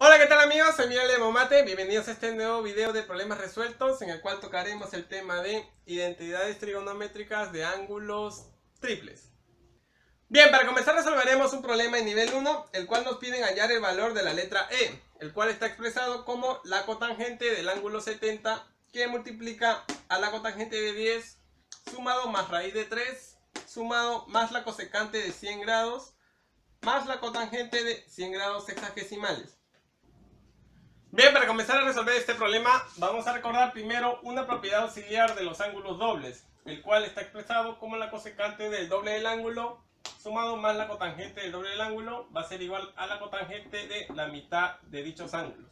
Hola, ¿qué tal amigos? Soy Miguel de Momate, bienvenidos a este nuevo video de problemas resueltos en el cual tocaremos el tema de identidades trigonométricas de ángulos triples. Bien, para comenzar resolveremos un problema en nivel 1, el cual nos piden hallar el valor de la letra E, el cual está expresado como la cotangente del ángulo 70 que multiplica a la cotangente de 10 sumado más raíz de 3 sumado más la cosecante de 100 grados más la cotangente de 100 grados sexagesimales. Bien, para comenzar a resolver este problema, vamos a recordar primero una propiedad auxiliar de los ángulos dobles, el cual está expresado como la cosecante del doble del ángulo sumado más la cotangente del doble del ángulo va a ser igual a la cotangente de la mitad de dichos ángulos.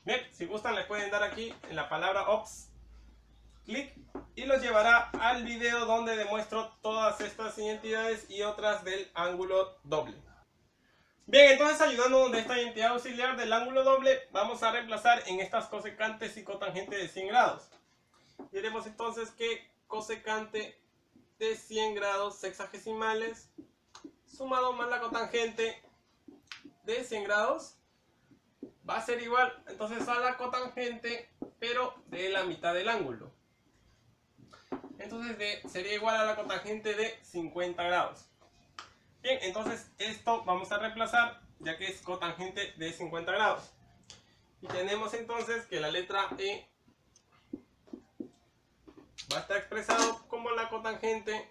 Bien, si gustan le pueden dar aquí en la palabra OPS, clic, y los llevará al video donde demuestro todas estas identidades y otras del ángulo doble. Bien, entonces ayudándonos de esta identidad auxiliar del ángulo doble, vamos a reemplazar en estas cosecantes y cotangente de 100 grados. Diremos entonces que cosecante de 100 grados sexagesimales sumado más la cotangente de 100 grados va a ser igual entonces a la cotangente pero de la mitad del ángulo. Entonces sería igual a la cotangente de 50 grados. Bien, entonces esto vamos a reemplazar ya que es cotangente de 50 grados. Y tenemos entonces que la letra E va a estar expresado como la cotangente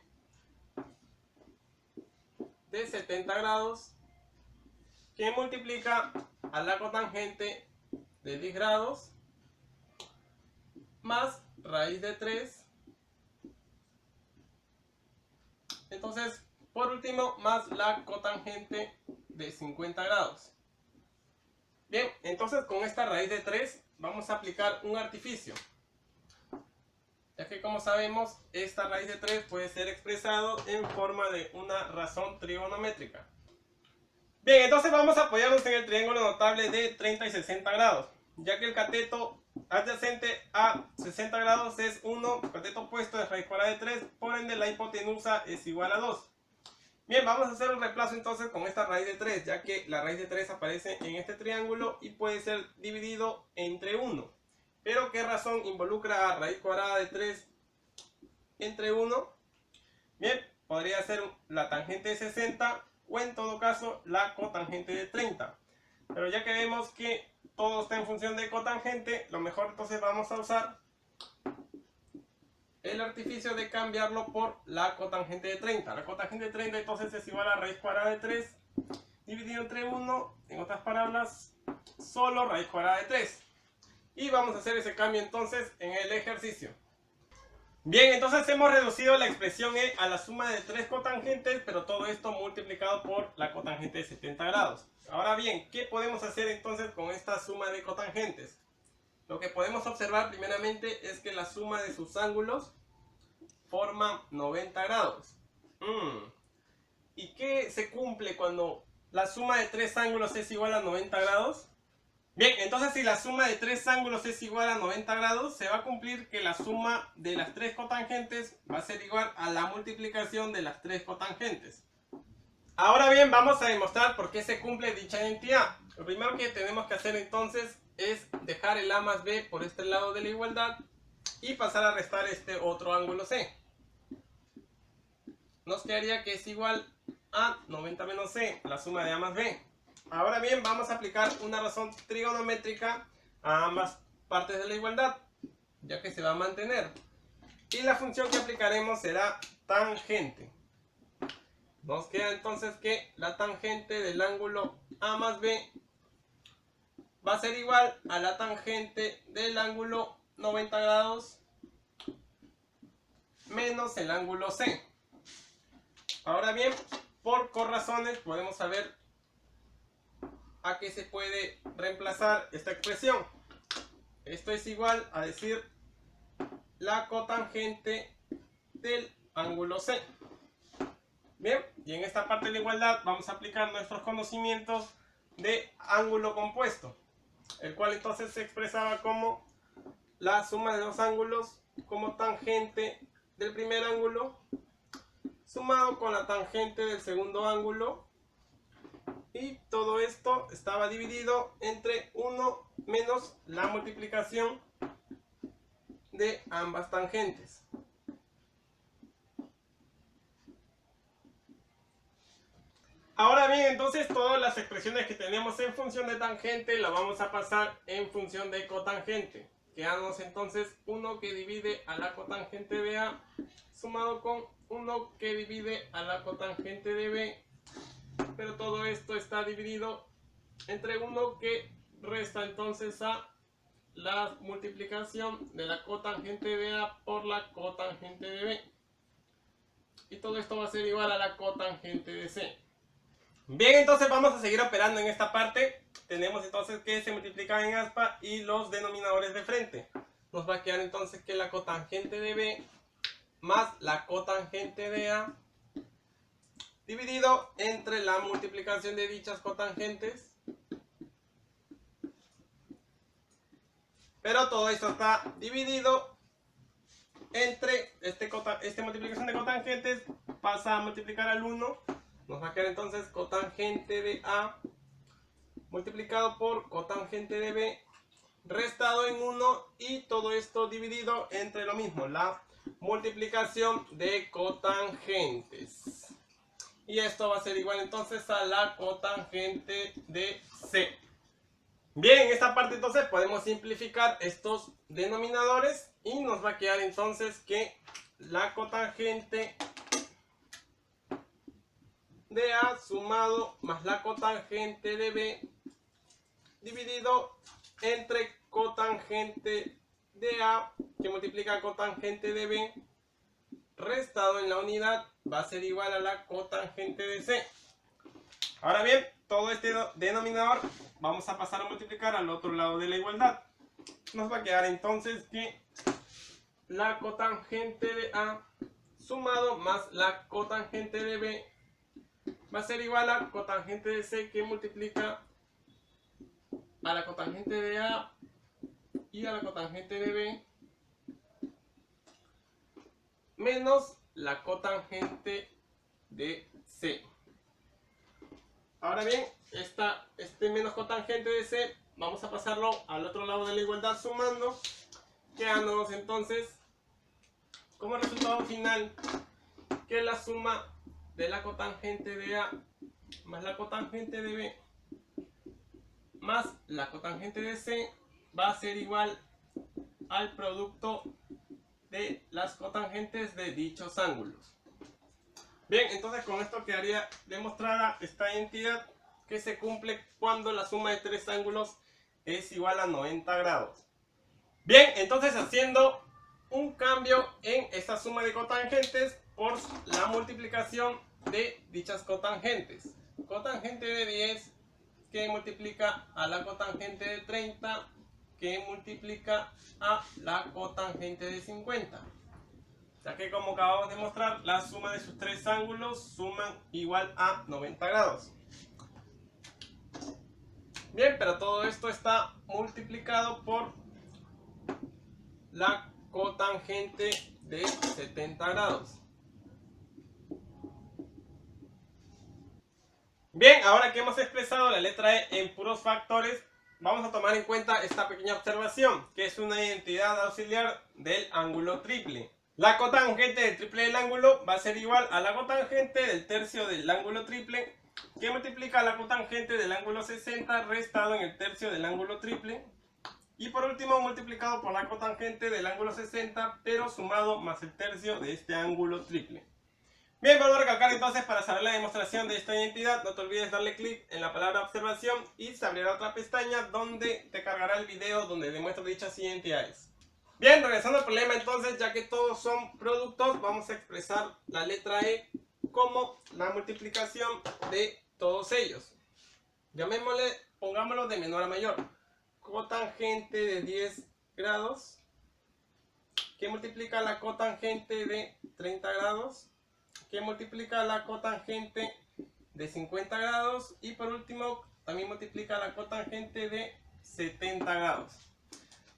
de 70 grados que multiplica a la cotangente de 10 grados más raíz de 3. Entonces, por último, más la cotangente de 50 grados. Bien, entonces con esta raíz de 3 vamos a aplicar un artificio. Ya que como sabemos, esta raíz de 3 puede ser expresado en forma de una razón trigonométrica. Bien, entonces vamos a apoyarnos en el triángulo notable de 30 y 60 grados. Ya que el cateto adyacente a 60 grados es 1, el cateto opuesto es raíz cuadrada de 3, por ende la hipotenusa es igual a 2. Bien, vamos a hacer un reemplazo entonces con esta raíz de 3, ya que la raíz de 3 aparece en este triángulo y puede ser dividido entre 1. Pero ¿qué razón involucra a raíz cuadrada de 3 entre 1? Bien, podría ser la tangente de 60 o en todo caso la cotangente de 30. Pero ya que vemos que todo está en función de cotangente, lo mejor entonces vamos a usar el artificio de cambiarlo por la cotangente de 30. La cotangente de 30 entonces es igual a raíz cuadrada de 3 dividido entre 1, en otras palabras, solo raíz cuadrada de 3. Y vamos a hacer ese cambio entonces en el ejercicio. Bien, entonces hemos reducido la expresión E a la suma de 3 cotangentes, pero todo esto multiplicado por la cotangente de 70 grados. Ahora bien, ¿qué podemos hacer entonces con esta suma de cotangentes? Lo que podemos observar primeramente es que la suma de sus ángulos forma 90 grados. ¿Y qué se cumple cuando la suma de 3 ángulos es igual a 90 grados? Bien, entonces si la suma de 3 ángulos es igual a 90 grados, se va a cumplir que la suma de las 3 cotangentes va a ser igual a la multiplicación de las 3 cotangentes. Ahora bien, vamos a demostrar por qué se cumple dicha identidad. Lo primero que tenemos que hacer entonces es dejar el A más B por este lado de la igualdad y pasar a restar este otro ángulo C. Nos quedaría que es igual a 90 menos C, la suma de A más B. Ahora bien, vamos a aplicar una razón trigonométrica a ambas partes de la igualdad, ya que se va a mantener. Y la función que aplicaremos será tangente. Nos queda entonces que la tangente del ángulo A más B va a ser igual a la tangente del ángulo 90 grados menos el ángulo C. Ahora bien, por corrazones podemos saber a qué se puede reemplazar esta expresión. Esto es igual a decir la cotangente del ángulo C. Bien, y en esta parte de la igualdad vamos a aplicar nuestros conocimientos de ángulo compuesto, el cual entonces se expresaba como la suma de los ángulos como tangente del primer ángulo sumado con la tangente del segundo ángulo y todo esto estaba dividido entre 1 menos la multiplicación de ambas tangentes. Ahora bien, entonces todas las expresiones que tenemos en función de tangente las vamos a pasar en función de cotangente. Quedamos entonces 1 que divide a la cotangente de A sumado con 1 que divide a la cotangente de B. Pero todo esto está dividido entre 1 que resta entonces a la multiplicación de la cotangente de A por la cotangente de B. Y todo esto va a ser igual a la cotangente de C. Bien, entonces vamos a seguir operando en esta parte. Tenemos entonces que se multiplican en aspa y los denominadores de frente. Nos va a quedar entonces que la cotangente de B más la cotangente de A dividido entre la multiplicación de dichas cotangentes. Pero todo esto está dividido entre esta multiplicación de cotangentes pasa a multiplicar al 1. Nos va a quedar entonces cotangente de A multiplicado por cotangente de B restado en 1 y todo esto dividido entre lo mismo, la multiplicación de cotangentes. Y esto va a ser igual entonces a la cotangente de C. Bien, en esta parte entonces podemos simplificar estos denominadores y nos va a quedar entonces que la cotangente de A sumado más la cotangente de B dividido entre cotangente de A que multiplica cotangente de B restado en la unidad va a ser igual a la cotangente de C. Ahora bien, todo este denominador vamos a pasar a multiplicar al otro lado de la igualdad. Nos va a quedar entonces que la cotangente de A sumado más la cotangente de B va a ser igual a cotangente de C que multiplica a la cotangente de A y a la cotangente de B menos la cotangente de C. Ahora bien, este menos cotangente de C vamos a pasarlo al otro lado de la igualdad sumando, quedándonos entonces como resultado final que la suma de la cotangente de A más la cotangente de B más la cotangente de C va a ser igual al producto de las cotangentes de dichos ángulos. Bien, entonces con esto quedaría demostrada esta identidad que se cumple cuando la suma de tres ángulos es igual a 90 grados. Bien, entonces haciendo un cambio en esta suma de cotangentes por la multiplicación de dichas cotangentes. Cotangente de 10 que multiplica a la cotangente de 30 que multiplica a la cotangente de 50. Ya que como acabamos de mostrar, la suma de sus tres ángulos suman igual a 90 grados. Bien, pero todo esto está multiplicado por la cotangente de 70 grados. Bien, ahora que hemos expresado la letra E en puros factores, vamos a tomar en cuenta esta pequeña observación, que es una identidad auxiliar del ángulo triple. La cotangente del triple del ángulo va a ser igual a la cotangente del tercio del ángulo triple, que multiplica la cotangente del ángulo 60 restado en el tercio del ángulo triple. Y por último multiplicado por la cotangente del ángulo 60, pero sumado más el tercio de este ángulo triple. Bien, vuelvo a recalcar entonces, para saber la demostración de esta identidad, no te olvides darle clic en la palabra observación y se abrirá otra pestaña donde te cargará el video donde demuestro dichas identidades. Bien, regresando al problema entonces, ya que todos son productos, vamos a expresar la letra E como la multiplicación de todos ellos. Llamémosle, pongámoslo de menor a mayor. Cotangente de 10 grados que multiplica la cotangente de 30 grados que multiplica la cotangente de 50 grados y por último también multiplica la cotangente de 70 grados.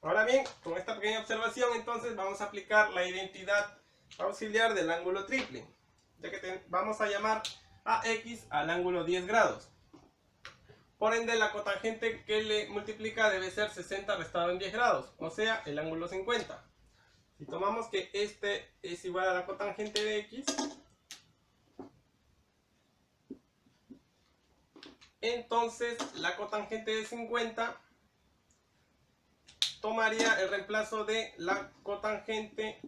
Ahora bien, con esta pequeña observación entonces vamos a aplicar la identidad auxiliar del ángulo triple, ya que vamos a llamar a X al ángulo 10 grados. Por ende, la cotangente que le multiplica debe ser 60 restado en 10 grados, o sea, el ángulo 50. Si tomamos que este es igual a la cotangente de x, entonces la cotangente de 50 tomaría el reemplazo de la cotangente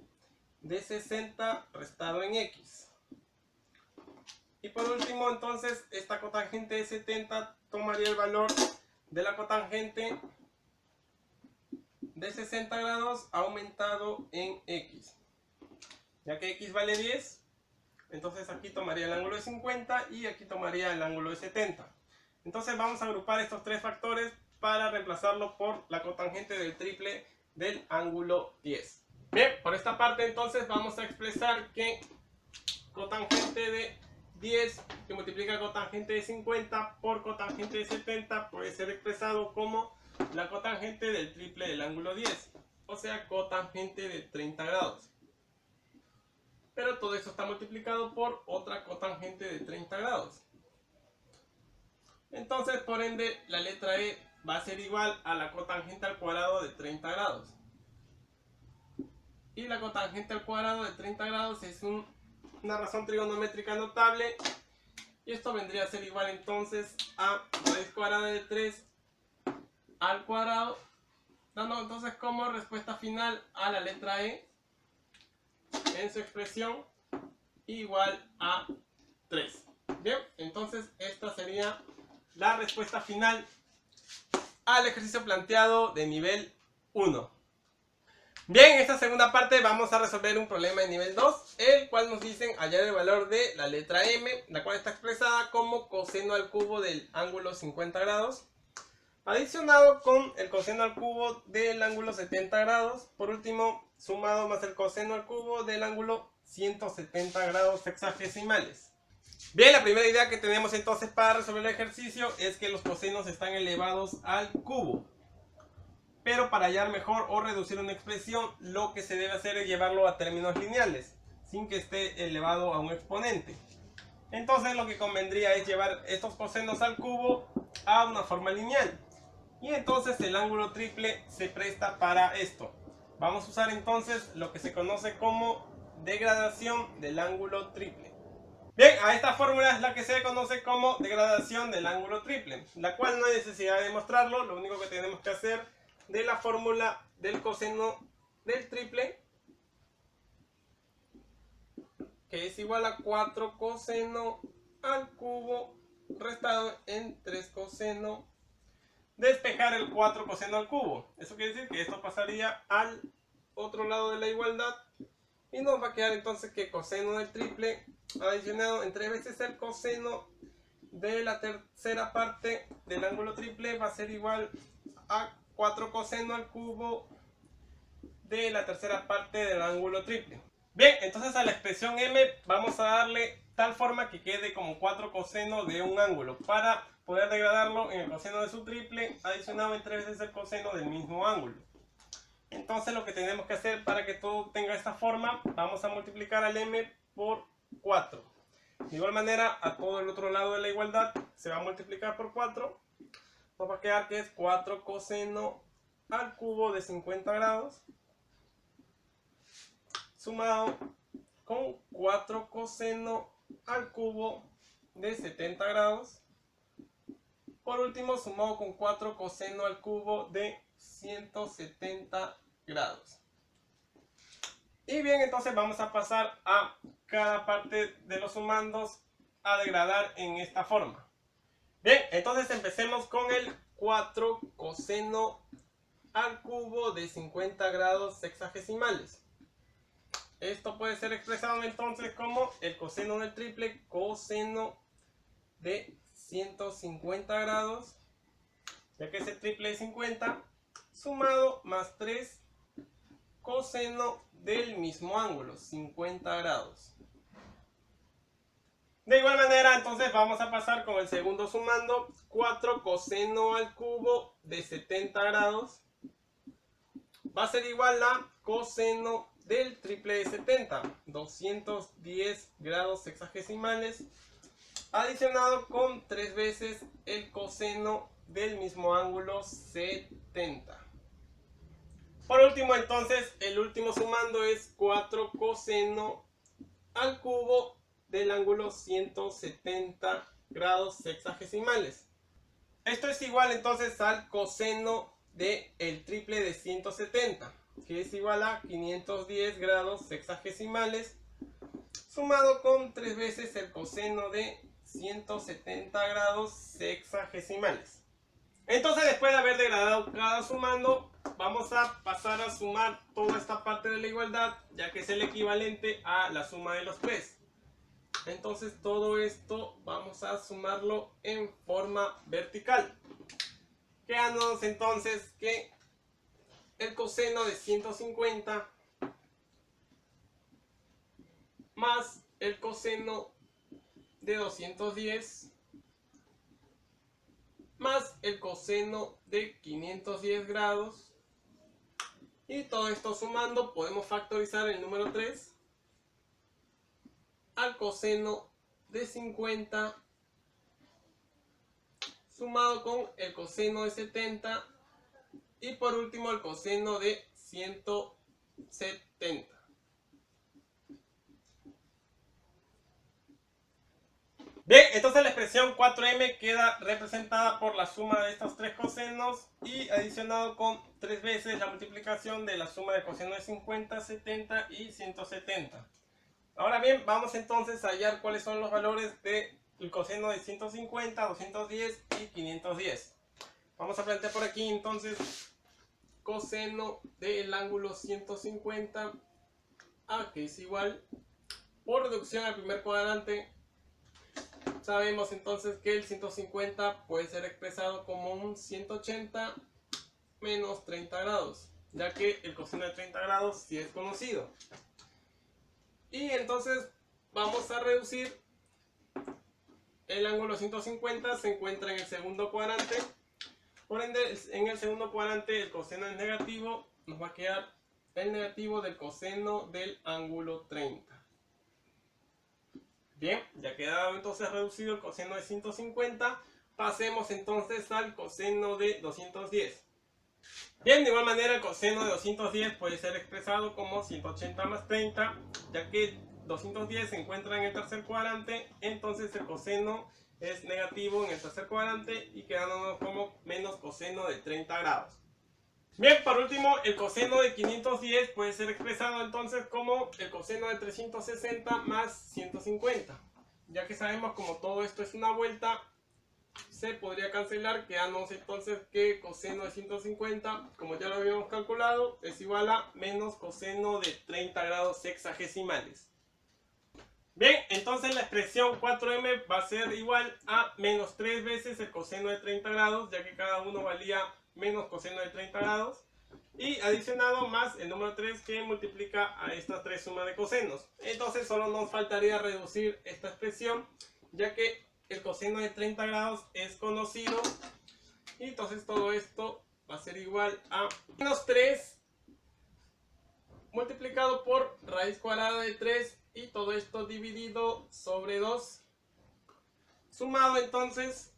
de 60 restado en x. Y por último, entonces, esta cotangente de 70 tomaría el valor de la cotangente de 60 grados aumentado en x. Ya que x vale 10, entonces aquí tomaría el ángulo de 50 y aquí tomaría el ángulo de 70. Entonces vamos a agrupar estos tres factores para reemplazarlo por la cotangente del triple del ángulo 10. Bien, por esta parte entonces vamos a expresar que cotangente de 10 que multiplica cotangente de 50 por cotangente de 70 puede ser expresado como la cotangente del triple del ángulo 10, o sea, cotangente de 30 grados. Pero todo esto está multiplicado por otra cotangente de 30 grados. Entonces, por ende, la letra E va a ser igual a la cotangente al cuadrado de 30 grados. Y la cotangente al cuadrado de 30 grados es una razón trigonométrica notable. Y esto vendría a ser igual entonces a raíz cuadrada de 3 al cuadrado, dando entonces como respuesta final a la letra E en su expresión igual a 3. Bien, entonces esta sería la respuesta final al ejercicio planteado de nivel 1. Bien, en esta segunda parte vamos a resolver un problema de nivel 2, el cual nos dicen hallar el valor de la letra M, la cual está expresada como coseno al cubo del ángulo 50 grados, adicionado con el coseno al cubo del ángulo 70 grados, por último sumado más el coseno al cubo del ángulo 170 grados sexagesimales. Bien, la primera idea que tenemos entonces para resolver el ejercicio es que los cosenos están elevados al cubo. Pero para hallar mejor o reducir una expresión, lo que se debe hacer es llevarlo a términos lineales, sin que esté elevado a un exponente. Entonces lo que convendría es llevar estos cosenos al cubo a una forma lineal. Y entonces el ángulo triple se presta para esto. Vamos a usar entonces lo que se conoce como degradación del ángulo triple. Bien, a esta fórmula es la que se conoce como degradación del ángulo triple, la cual no hay necesidad de demostrarlo, lo único que tenemos que hacer de la fórmula del coseno del triple, que es igual a 4 coseno al cubo restado en 3 coseno, despejar el 4 coseno al cubo. Eso quiere decir que esto pasaría al otro lado de la igualdad y nos va a quedar entonces que coseno del triple adicionado en 3 veces el coseno de la tercera parte del ángulo triple va a ser igual a 4 coseno al cubo de la tercera parte del ángulo triple. Bien, entonces a la expresión M vamos a darle tal forma que quede como 4 coseno de un ángulo para poder degradarlo en el coseno de su triple adicionado en 3 veces el coseno del mismo ángulo. Entonces lo que tenemos que hacer para que todo tenga esta forma, vamos a multiplicar al M por 4. De igual manera, a todo el otro lado de la igualdad se va a multiplicar por 4. Nos va a quedar que es 4 coseno al cubo de 50 grados sumado con 4 coseno al cubo de 70 grados. Por último, sumado con 4 coseno al cubo de 170 grados. Y bien, entonces vamos a pasar a cada parte de los sumandos a degradar en esta forma. Bien, entonces empecemos con el 4 coseno al cubo de 50 grados sexagesimales. Esto puede ser expresado entonces como el coseno del triple coseno de 150 grados, ya que es el triple de 50, sumado más 3 coseno del mismo ángulo, 50 grados. De igual manera, entonces vamos a pasar con el segundo sumando, 4 coseno al cubo de 70 grados. Va a ser igual a coseno del triple de 70, 210 grados sexagesimales, adicionado con 3 veces el coseno del mismo ángulo 70. Por último, entonces, el último sumando es 4 coseno al cubo del ángulo 170 grados sexagesimales. Esto es igual entonces al coseno del triple de 170, que es igual a 510 grados sexagesimales, sumado con 3 veces el coseno de 170 grados sexagesimales. Entonces, después de haber degradado cada sumando, vamos a pasar a sumar toda esta parte de la igualdad, ya que es el equivalente a la suma de los tres. Entonces, todo esto vamos a sumarlo en forma vertical. Quedándonos entonces que el coseno de 150 más el coseno de 210 más el coseno de 510 grados, y todo esto sumando podemos factorizar el número 3 al coseno de 50 sumado con el coseno de 70 y por último el coseno de 170. Bien, entonces la expresión 4m queda representada por la suma de estos tres cosenos y adicionado con 3 veces la multiplicación de la suma de coseno de 50, 70 y 170. Ahora bien, vamos entonces a hallar cuáles son los valores del coseno de 150, 210 y 510. Vamos a plantear por aquí entonces coseno del ángulo 150, que es igual, por reducción al primer cuadrante. Sabemos entonces que el 150 puede ser expresado como un 180 menos 30 grados, ya que el coseno de 30 grados sí es conocido. Y entonces vamos a reducir. El ángulo 150 se encuentra en el segundo cuadrante. Por ende, en el segundo cuadrante el coseno es negativo. Nos va a quedar el negativo del coseno del ángulo 30. Bien, ya queda entonces reducido el coseno de 150. Pasemos entonces al coseno de 210. Bien, de igual manera el coseno de 210 puede ser expresado como 180 más 30, ya que 210 se encuentra en el tercer cuadrante, entonces el coseno es negativo en el tercer cuadrante y quedándonos como menos coseno de 30 grados. Bien, por último, el coseno de 510 puede ser expresado entonces como el coseno de 360 más 150. Ya que sabemos como todo esto es una vuelta, se podría cancelar, quedándonos entonces que coseno de 150, como ya lo habíamos calculado, es igual a menos coseno de 30 grados sexagesimales. Bien, entonces la expresión 4m va a ser igual a menos 3 veces el coseno de 30 grados, ya que cada uno valía menos coseno de 30 grados, y adicionado más el número 3 que multiplica a estas tres sumas de cosenos. Entonces solo nos faltaría reducir esta expresión, ya que el coseno de 30 grados es conocido, y entonces todo esto va a ser igual a menos 3 multiplicado por raíz cuadrada de 3 y todo esto dividido sobre 2, sumado entonces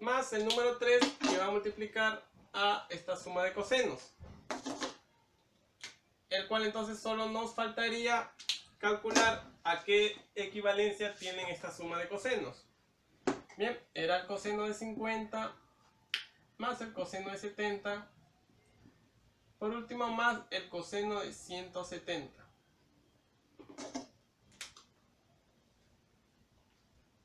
más el número 3 que va a multiplicar a esta suma de cosenos, el cual entonces solo nos faltaría calcular a qué equivalencia tienen esta suma de cosenos. Bien, era el coseno de 50 más el coseno de 70, por último más el coseno de 170.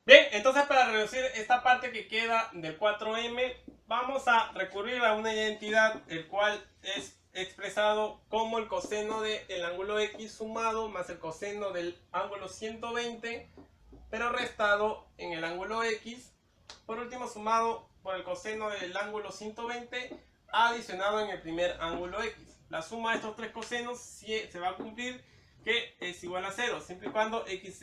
Bien, entonces para reducir esta parte que queda del 4m, vamos a recurrir a una identidad, el cual es expresado como el coseno del ángulo x sumado más el coseno del ángulo 120, pero restado en el ángulo x, por último sumado por el coseno del ángulo 120 adicionado en el primer ángulo x. La suma de estos tres cosenos se va a cumplir, que es igual a 0, siempre y cuando x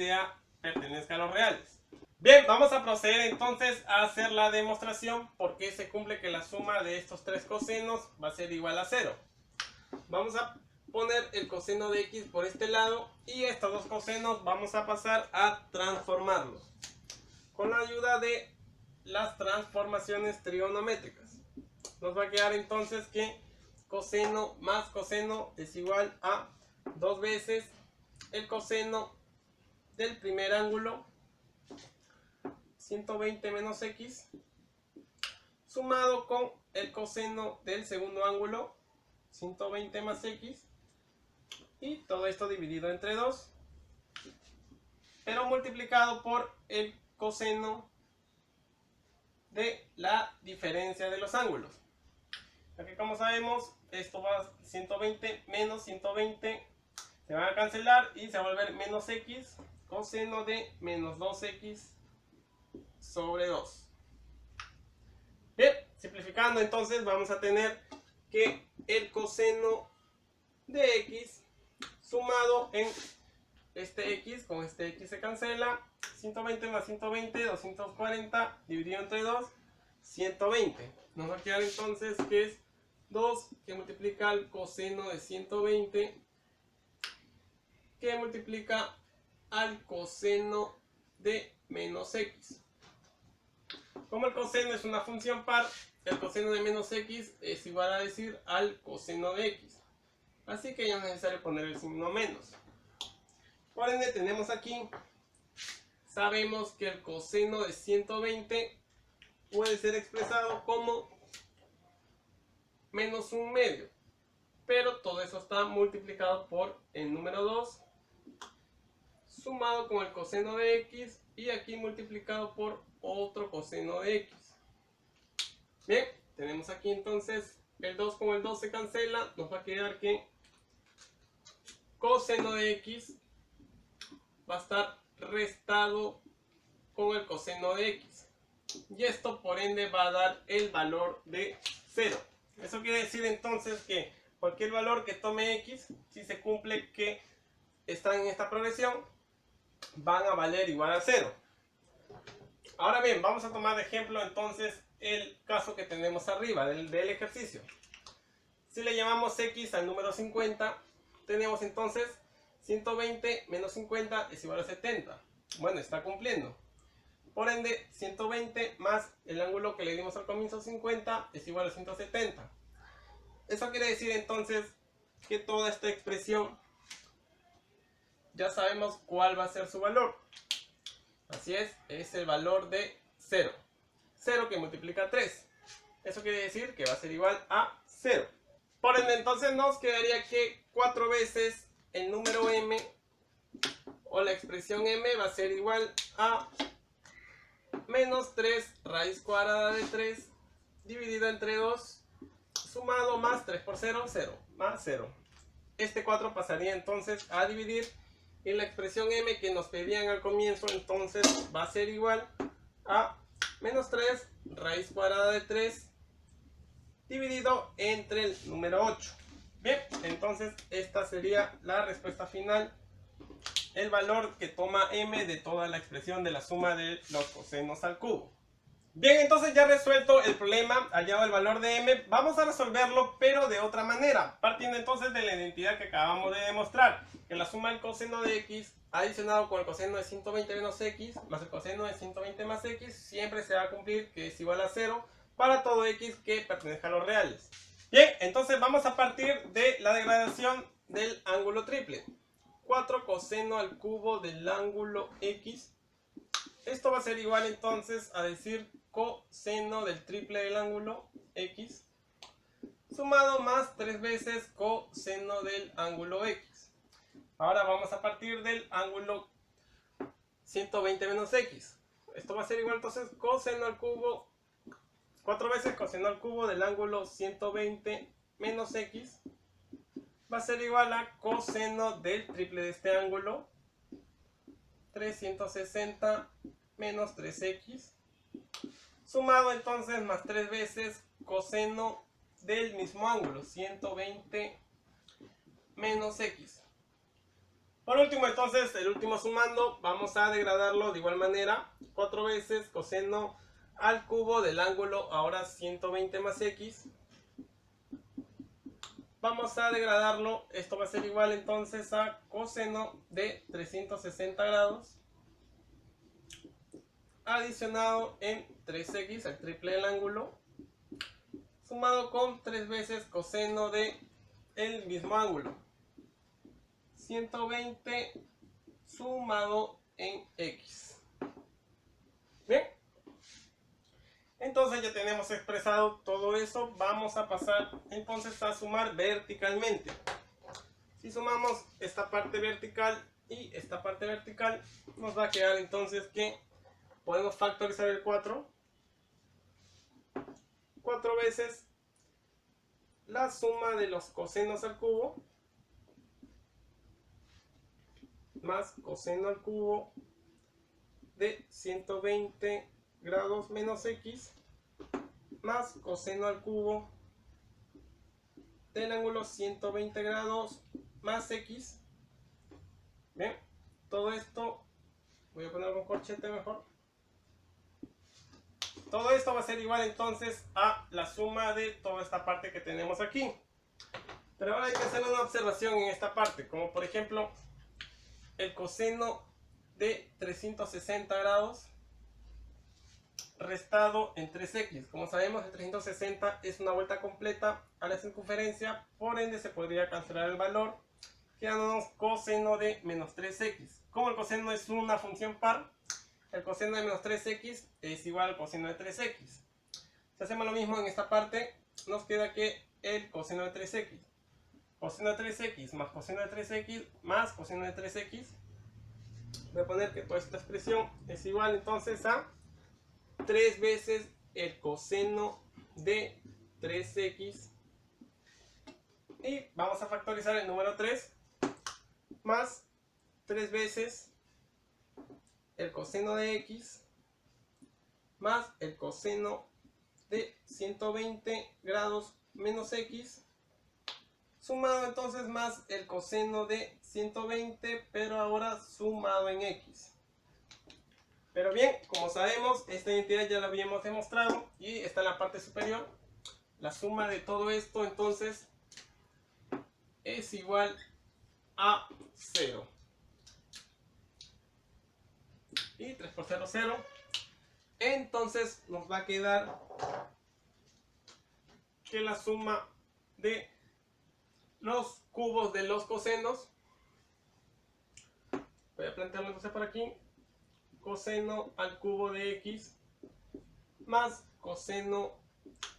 pertenezca a los reales. Bien, vamos a proceder entonces a hacer la demostración porque se cumple que la suma de estos tres cosenos va a ser igual a 0. Vamos a poner el coseno de x por este lado y estos dos cosenos vamos a pasar a transformarlos con la ayuda de las transformaciones trigonométricas. Nos va a quedar entonces que coseno más coseno es igual a 2 veces el coseno del primer ángulo, 120 menos x, sumado con el coseno del segundo ángulo, 120 más x, y todo esto dividido entre 2, pero multiplicado por el coseno de la diferencia de los ángulos. Aquí, como sabemos, esto va 120 menos 120, se van a cancelar y se va a volver menos x, coseno de menos 2x sobre 2. Bien, simplificando entonces vamos a tener que el coseno de x sumado en este x, con este x se cancela, 120 más 120, 240, dividido entre 2, 120. Nos va a quedar entonces que es 2 que multiplica al coseno de 120, que multiplica al coseno de menos x. Como el coseno es una función par, el coseno de menos x es igual a decir al coseno de x. Así que ya no es necesario poner el signo menos. Por ende tenemos aquí, sabemos que el coseno de 120 puede ser expresado como menos 1/2. Pero todo eso está multiplicado por el número 2, sumado con el coseno de x y aquí multiplicado por otro coseno de x. Bien, tenemos aquí entonces el 2 con el 2 se cancela, nos va a quedar que coseno de x va a estar restado con el coseno de x. Y esto por ende va a dar el valor de 0. Eso quiere decir entonces que cualquier valor que tome x, si se cumple que están en esta progresión, van a valer igual a 0. Ahora bien, vamos a tomar de ejemplo entonces el caso que tenemos arriba del ejercicio. Si le llamamos x al número 50, tenemos entonces 120 menos 50 es igual a 70. Bueno, está cumpliendo. Por ende, 120 más el ángulo que le dimos al comienzo, 50, es igual a 170. Eso quiere decir entonces que toda esta expresión ya sabemos cuál va a ser su valor. Así es el valor de 0. 0 que multiplica 3. Eso quiere decir que va a ser igual a 0. Por ende, entonces nos quedaría que 4 veces el número m o la expresión m va a ser igual a menos 3 raíz cuadrada de 3 dividido entre 2 sumado más 3 por 0, 0, más 0. Este 4 pasaría entonces a dividir y la expresión m que nos pedían al comienzo entonces va a ser igual a menos 3 raíz cuadrada de 3 dividido entre el número 8. Bien, entonces esta sería la respuesta final, el valor que toma m de toda la expresión de la suma de los cosenos al cubo. Bien, entonces ya resuelto el problema, hallado el valor de m, vamos a resolverlo pero de otra manera, partiendo entonces de la identidad que acabamos de demostrar, que la suma del coseno de x adicionado con el coseno de 120 menos x más el coseno de 120 más x siempre se va a cumplir que es igual a 0 para todo x que pertenezca a los reales. Bien, entonces vamos a partir de la degradación del ángulo triple. 4 coseno al cubo del ángulo x. Esto va a ser igual entonces a decir coseno del triple del ángulo x sumado más 3 veces coseno del ángulo x. Ahora vamos a partir del ángulo 120 menos x. Esto va a ser igual entonces coseno al cubo, 4 veces coseno al cubo del ángulo 120 menos x. Va a ser igual a coseno del triple de este ángulo, 360 menos 3x, sumado entonces más 3 veces coseno del mismo ángulo, 120 menos x. Por último entonces, el último sumando, vamos a degradarlo de igual manera, 4 veces coseno al cubo del ángulo, ahora 120 más x. vamos a degradarlo. Esto va a ser igual entonces a coseno de 360 grados adicionado en 3x, el triple del ángulo, sumado con 3 veces coseno de el mismo ángulo, 120 sumado en x. Bien, entonces ya tenemos expresado todo eso. Vamos a pasar entonces a sumar verticalmente. Si sumamos esta parte vertical y esta parte vertical, nos va a quedar entonces que podemos factorizar el 4 veces la suma de los cosenos al cubo más coseno al cubo de 120 grados menos x más coseno al cubo del ángulo 120 grados más x. Bien, todo esto voy a poner un corchete mejor. Todo esto va a ser igual entonces a la suma de toda esta parte que tenemos aquí. Pero ahora hay que hacer una observación en esta parte, como por ejemplo el coseno de 360 grados restado en 3x. Como sabemos, el 360 es una vuelta completa a la circunferencia, por ende se podría cancelar el valor, quedándonos coseno de menos 3x. Como el coseno es una función par, el coseno de menos 3x es igual al coseno de 3x. Si hacemos lo mismo en esta parte, nos queda que el coseno de 3x, coseno de 3x más coseno de 3x más coseno de 3x, voy a poner que toda esta expresión es igual entonces a 3 veces el coseno de 3x, y vamos a factorizar el número 3 más 3 veces el coseno de x más el coseno de 120 grados menos x, sumado entonces más el coseno de 120, pero ahora sumado en x. Pero bien, como sabemos, esta identidad ya la habíamos demostrado y está en la parte superior. La suma de todo esto entonces es igual a 0. Y 3 por 0, 0. Entonces nos va a quedar que la suma de los cubos de los cosenos, voy a plantearlo entonces por aquí, coseno al cubo de x más coseno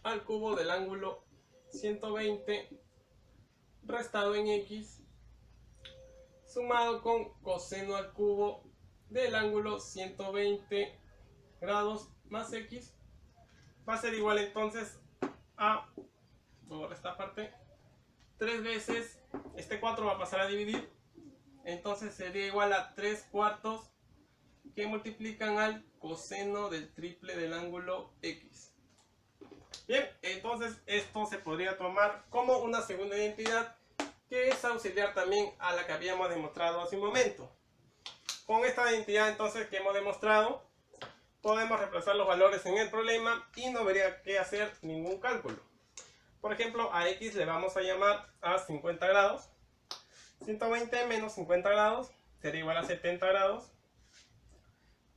al cubo del ángulo 120 restado en x, sumado con coseno al cubo del ángulo 120 grados más x, va a ser igual entonces a, por esta parte, 3 veces, este 4 va a pasar a dividir, entonces sería igual a 3 cuartos que multiplican al coseno del triple del ángulo x. Bien, entonces esto se podría tomar como una segunda identidad que es auxiliar también a la que habíamos demostrado hace un momento. Con esta identidad entonces que hemos demostrado, podemos reemplazar los valores en el problema y no habría que hacer ningún cálculo. Por ejemplo, a x le vamos a llamar a 50 grados. 120 menos 50 grados sería igual a 70 grados.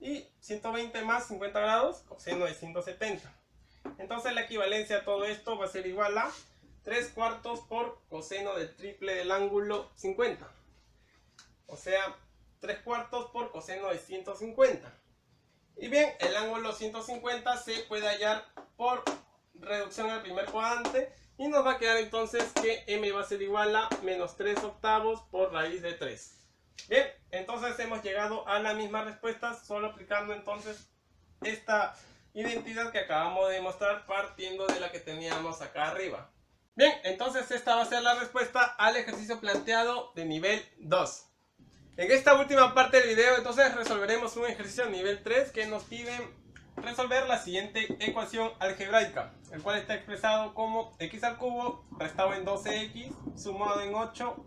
Y 120 más 50 grados, coseno de 170. Entonces la equivalencia a todo esto va a ser igual a 3 cuartos por coseno del triple del ángulo 50. O sea, 3 cuartos por coseno de 150. Y bien, el ángulo 150 se puede hallar por reducción al primer cuadrante. Y nos va a quedar entonces que m va a ser igual a menos 3 octavos por raíz de 3. Bien, entonces hemos llegado a la misma respuesta, solo aplicando entonces esta identidad que acabamos de demostrar partiendo de la que teníamos acá arriba. Bien, entonces esta va a ser la respuesta al ejercicio planteado de nivel 2. En esta última parte del video entonces resolveremos un ejercicio nivel 3 que nos pide resolver la siguiente ecuación algebraica, el cual está expresado como x al cubo restado en 12x sumado en 8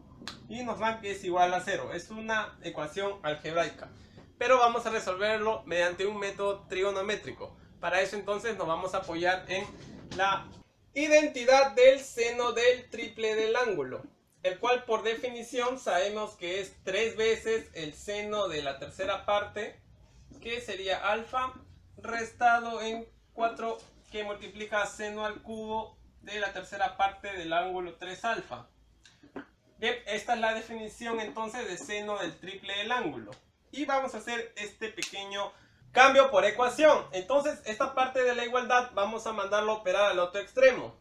y nos dan que es igual a 0. Es una ecuación algebraica, pero vamos a resolverlo mediante un método trigonométrico. Para eso entonces nos vamos a apoyar en la Identidad del seno del triple del ángulo, el cual por definición sabemos que es 3 veces el seno de la tercera parte, que sería alfa, restado en 4 que multiplica seno al cubo de la tercera parte del ángulo 3 alfa. Bien, esta es la definición entonces de seno del triple del ángulo. Y vamos a hacer este pequeño cambio por ecuación. Entonces esta parte de la igualdad vamos a mandarlo a operar al otro extremo.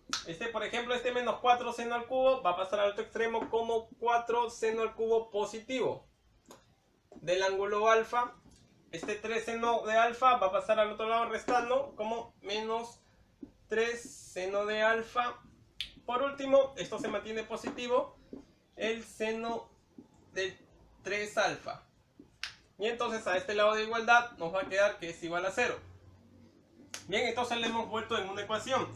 Por ejemplo, este menos 4 seno al cubo va a pasar al otro extremo como 4 seno al cubo positivo del ángulo alfa. Este 3 seno de alfa va a pasar al otro lado restando como menos 3 seno de alfa. Por último, esto se mantiene positivo, el seno de 3 alfa. Y entonces a este lado de igualdad nos va a quedar que es igual a 0. Bien, entonces le hemos vuelto en una ecuación.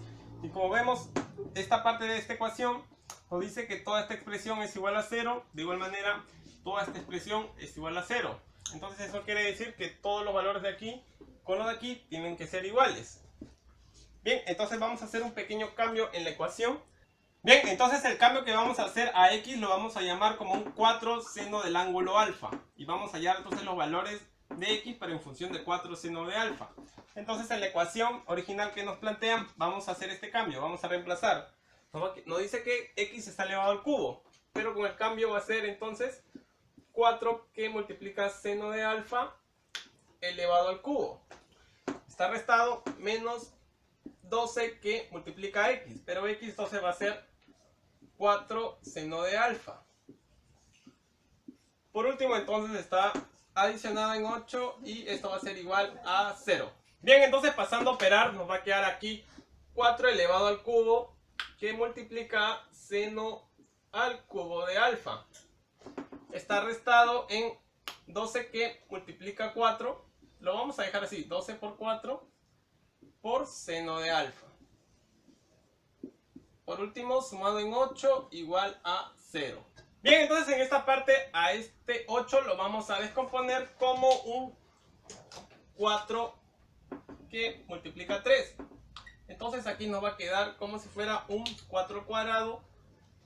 Y como vemos, esta parte de esta ecuación nos dice que toda esta expresión es igual a 0. De igual manera, toda esta expresión es igual a 0. Entonces eso quiere decir que todos los valores de aquí con los de aquí tienen que ser iguales. Bien, entonces vamos a hacer un pequeño cambio en la ecuación. Bien, entonces el cambio que vamos a hacer a x lo vamos a llamar como un 4 seno del ángulo alfa. Y vamos a hallar entonces los valores de x, pero en función de 4 seno de alfa. Entonces en la ecuación original que nos plantean vamos a hacer este cambio, vamos a reemplazar. Nos dice que x está elevado al cubo, pero con el cambio va a ser entonces 4 que multiplica seno de alfa elevado al cubo. Está restado menos 12 que multiplica x, pero x entonces va a ser 4 seno de alfa. Por último entonces está adicionado en 8 y esto va a ser igual a 0. Bien, entonces pasando a operar nos va a quedar aquí 4 elevado al cubo que multiplica seno al cubo de alfa. Está restado en 12 que multiplica 4. Lo vamos a dejar así, 12 por 4 por seno de alfa. Por último, sumado en 8 igual a 0. Bien, entonces en esta parte a este 8 lo vamos a descomponer como un 4 que multiplica 3. Entonces aquí nos va a quedar como si fuera un 4 cuadrado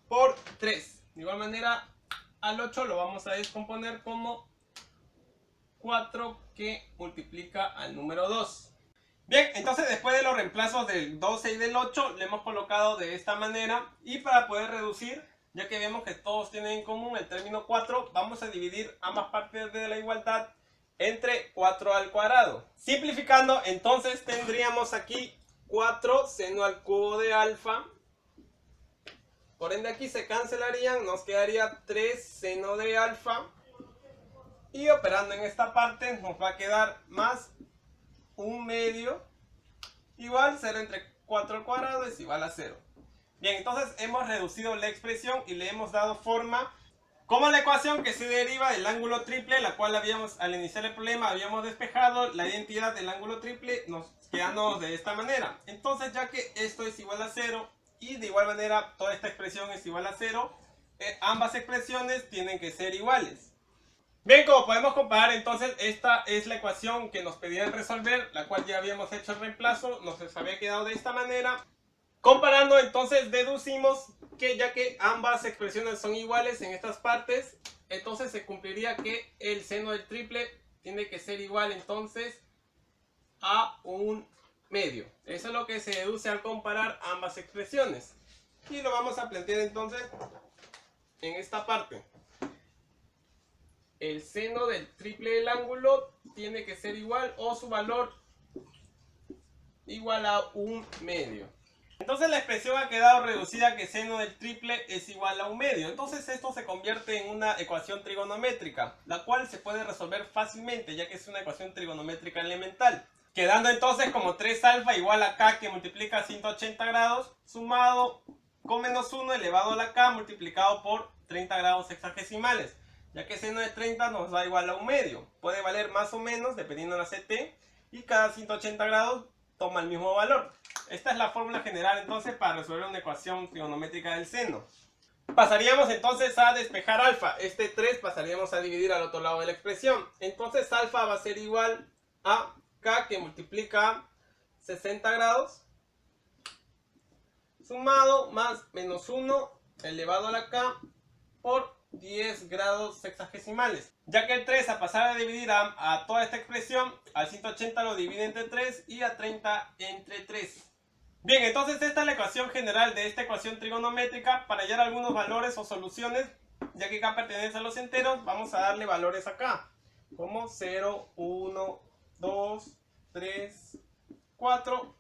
por 3. De igual manera al 8 lo vamos a descomponer como 4 que multiplica al número 2. Bien, entonces después de los reemplazos del 12 y del 8 le hemos colocado de esta manera. Y para poder reducir, ya que vemos que todos tienen en común el término 4, vamos a dividir ambas partes de la igualdad entre 4 al cuadrado. Simplificando, entonces tendríamos aquí 4 seno al cubo de alfa. Por ende aquí se cancelarían, nos quedaría 3 seno de alfa. Y operando en esta parte nos va a quedar más un medio igual 0 entre 4 al cuadrado es igual a 0. Bien, entonces hemos reducido la expresión y le hemos dado forma como la ecuación que se deriva del ángulo triple, la cual habíamos al iniciar el problema habíamos despejado la identidad del ángulo triple, nos quedamos de esta manera. Entonces ya que esto es igual a 0 y de igual manera toda esta expresión es igual a 0, ambas expresiones tienen que ser iguales. Bien, como podemos comparar, entonces esta es la ecuación que nos pedían resolver, la cual ya habíamos hecho el reemplazo, nos había quedado de esta manera. Comparando, entonces deducimos que ya que ambas expresiones son iguales en estas partes, entonces se cumpliría que el seno del triple tiene que ser igual entonces a un medio. Eso es lo que se deduce al comparar ambas expresiones. Y lo vamos a plantear entonces en esta parte. El seno del triple del ángulo tiene que ser igual o su valor igual a un medio. Entonces la expresión ha quedado reducida que seno del triple es igual a un medio. Entonces esto se convierte en una ecuación trigonométrica, la cual se puede resolver fácilmente ya que es una ecuación trigonométrica elemental. Quedando entonces como 3 alfa igual a k que multiplica 180 grados sumado con menos 1 elevado a la k multiplicado por 30 grados sexagesimales. Ya que seno de 30 nos da igual a un medio. Puede valer más o menos dependiendo de la CT y cada 180 grados toma el mismo valor. Esta es la fórmula general entonces para resolver una ecuación trigonométrica del seno. Pasaríamos entonces a despejar alfa. Este 3 pasaríamos a dividir al otro lado de la expresión. Entonces alfa va a ser igual a k que multiplica 60 grados sumado más menos 1 elevado a la k por 10 grados sexagesimales. Ya que el 3, a pasar a dividir a toda esta expresión, al 180 lo divide entre 3 y a 30 entre 3. Bien, entonces esta es la ecuación general de esta ecuación trigonométrica. Para hallar algunos valores o soluciones, ya que k pertenece a los enteros, vamos a darle valores acá, como 0, 1, 2, 3, 4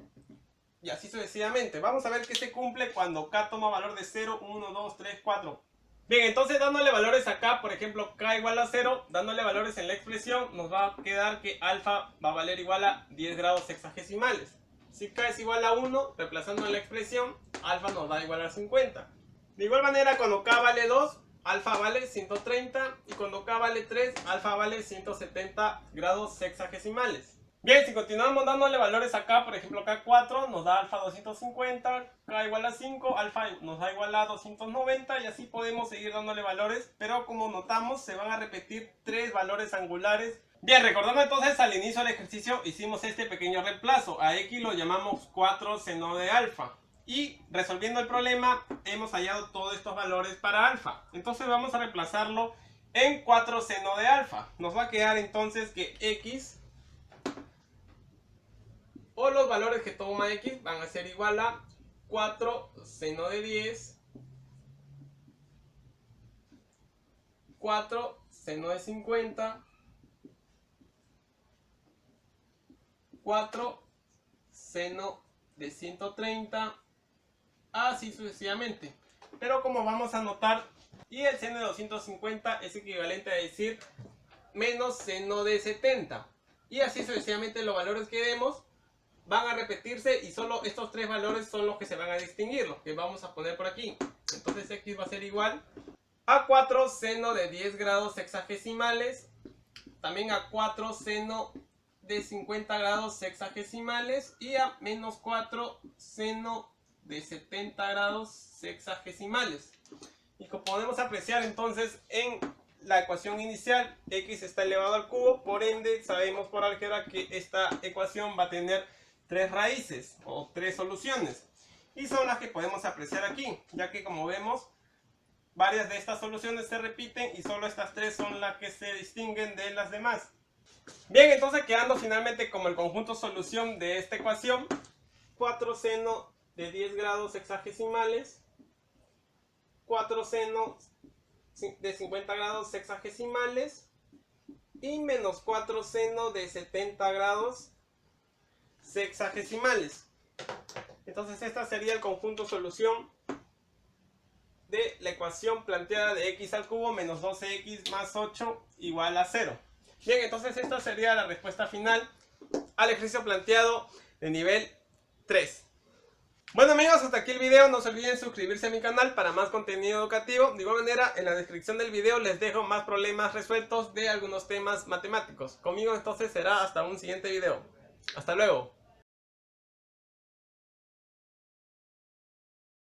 y así sucesivamente. Vamos a ver qué se cumple cuando k toma valor de 0, 1, 2, 3, 4. Bien, entonces dándole valores acá, por ejemplo, k igual a 0, dándole valores en la expresión, nos va a quedar que alfa va a valer igual a 10 grados sexagesimales. Si k es igual a 1, reemplazando en la expresión, alfa nos da igual a 50. De igual manera, cuando k vale 2, alfa vale 130, y cuando k vale 3, alfa vale 170 grados sexagesimales. Bien, si continuamos dándole valores acá, por ejemplo k4 nos da alfa 250, k igual a 5, alfa nos da igual a 290, y así podemos seguir dándole valores, pero como notamos se van a repetir 3 valores angulares. Bien, recordando entonces al inicio del ejercicio hicimos este pequeño reemplazo. A x lo llamamos 4 seno de alfa. Y resolviendo el problema hemos hallado todos estos valores para alfa. Entonces vamos a reemplazarlo en 4 seno de alfa. Nos va a quedar entonces que x, o los valores que toma x, van a ser igual a 4 seno de 10, 4 seno de 50, 4 seno de 130, así sucesivamente. Pero como vamos a notar, y el seno de 250 es equivalente a decir menos seno de 70. Y así sucesivamente los valores que demos van a repetirse, y solo estos 3 valores son los que se van a distinguir, los que vamos a poner por aquí. Entonces x va a ser igual a 4 seno de 10 grados sexagesimales, también a 4 seno de 50 grados sexagesimales y a menos 4 seno de 70 grados sexagesimales. Y como podemos apreciar entonces en la ecuación inicial, x está elevado al cubo, por ende sabemos por álgebra que esta ecuación va a tener 3 raíces o 3 soluciones, y son las que podemos apreciar aquí, ya que como vemos varias de estas soluciones se repiten y solo estas 3 son las que se distinguen de las demás. Bien, entonces quedando finalmente como el conjunto solución de esta ecuación, 4 seno de 10 grados sexagesimales, 4 seno de 50 grados sexagesimales y menos 4 seno de 70 grados sexagesimales. Entonces esta sería el conjunto solución de la ecuación planteada de x al cubo menos 12x más 8 igual a 0. Bien, entonces esta sería la respuesta final al ejercicio planteado de nivel 3. Bueno amigos, hasta aquí el video. No se olviden suscribirse a mi canal para más contenido educativo. De igual manera, en la descripción del video les dejo más problemas resueltos de algunos temas matemáticos. Conmigo entonces será hasta un siguiente video. Hasta luego.